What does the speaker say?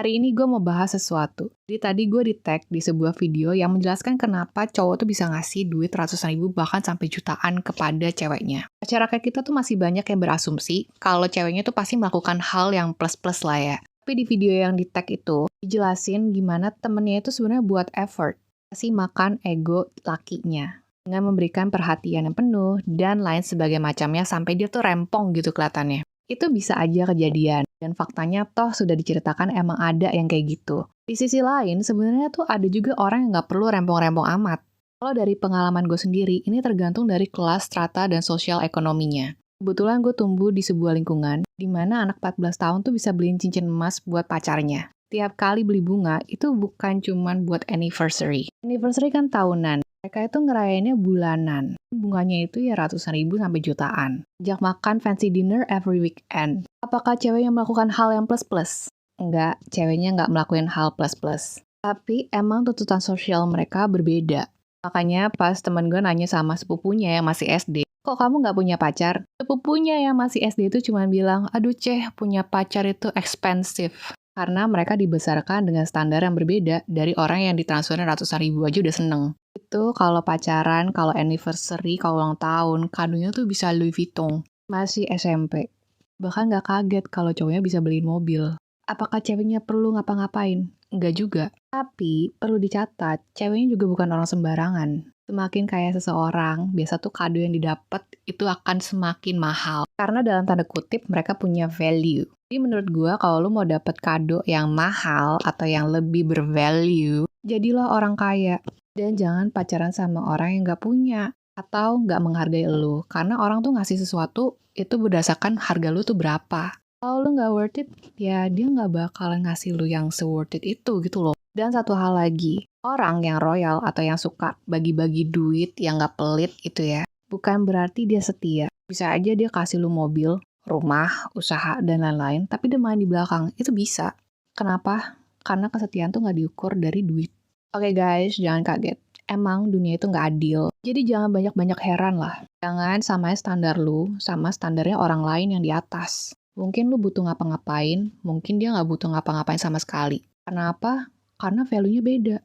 Hari ini gue mau bahas sesuatu. Jadi tadi gue di-tag di sebuah video yang menjelaskan kenapa cowok tuh bisa ngasih duit ratusan ribu bahkan sampai jutaan kepada ceweknya. Masyarakat kita tuh masih banyak yang berasumsi kalau ceweknya tuh pasti melakukan hal yang plus-plus lah ya. Tapi di video yang di-tag itu dijelasin gimana temennya itu sebenarnya buat effort. Kasih makan ego lakinya. Dengan memberikan perhatian yang penuh dan lain sebagai macamnya sampai dia tuh rempong gitu kelihatannya. Itu bisa aja kejadian. Dan faktanya toh sudah diceritakan emang ada yang kayak gitu. Di sisi lain, sebenarnya tuh ada juga orang yang nggak perlu rempong-rempong amat. Kalau dari pengalaman gue sendiri, ini tergantung dari kelas, strata, dan sosial ekonominya. Kebetulan gue tumbuh di sebuah lingkungan di mana anak 14 tahun tuh bisa beliin cincin emas buat pacarnya. Tiap kali beli bunga, itu bukan cuman buat anniversary. Anniversary kan tahunan. Mereka itu ngerayainnya bulanan. Bunganya itu ya ratusan ribu sampai jutaan. Ajak makan fancy dinner every weekend. Apakah ceweknya melakukan hal yang plus-plus? Enggak, ceweknya nggak melakukan hal plus-plus. Tapi emang tuntutan sosial mereka berbeda. Makanya pas temen gue nanya sama sepupunya yang masih SD, kok kamu nggak punya pacar? Sepupunya yang masih SD itu cuma bilang, aduh Ceh, punya pacar itu expensive. Karena mereka dibesarkan dengan standar yang berbeda dari orang yang ditransferin ratusan ribu aja udah seneng. Itu kalau pacaran, kalau anniversary, kalau ulang tahun, kadonya tuh bisa Louis Vuitton. Masih SMP. Bahkan gak kaget kalau cowoknya bisa beliin mobil. Apakah ceweknya perlu ngapa-ngapain? Enggak juga. Tapi perlu dicatat, ceweknya juga bukan orang sembarangan. Semakin kaya seseorang, biasa tuh kado yang didapat itu akan semakin mahal. Karena dalam tanda kutip mereka punya value. Jadi menurut gue kalau lu mau dapet kado yang mahal atau yang lebih bervalue, jadilah orang kaya. Dan jangan pacaran sama orang yang gak punya atau gak menghargai lu. Karena orang tuh ngasih sesuatu itu berdasarkan harga lu tuh berapa. Kalau lu gak worth it, ya dia gak bakalan ngasih lu yang se-worth it itu gitu loh. Dan satu hal lagi, orang yang royal atau yang suka bagi-bagi duit yang gak pelit itu ya, bukan berarti dia setia. Bisa aja dia kasih lu mobil, rumah, usaha, dan lain-lain, tapi dia main di belakang. Itu bisa. Kenapa? Karena kesetiaan tuh gak diukur dari duit. Oke guys, jangan kaget. Emang dunia itu nggak adil. Jadi jangan banyak-banyak heran lah. Jangan samain standar lu sama standarnya orang lain yang di atas. Mungkin lu butuh ngapa-ngapain, mungkin dia nggak butuh ngapa-ngapain sama sekali. Kenapa? Karena value-nya beda.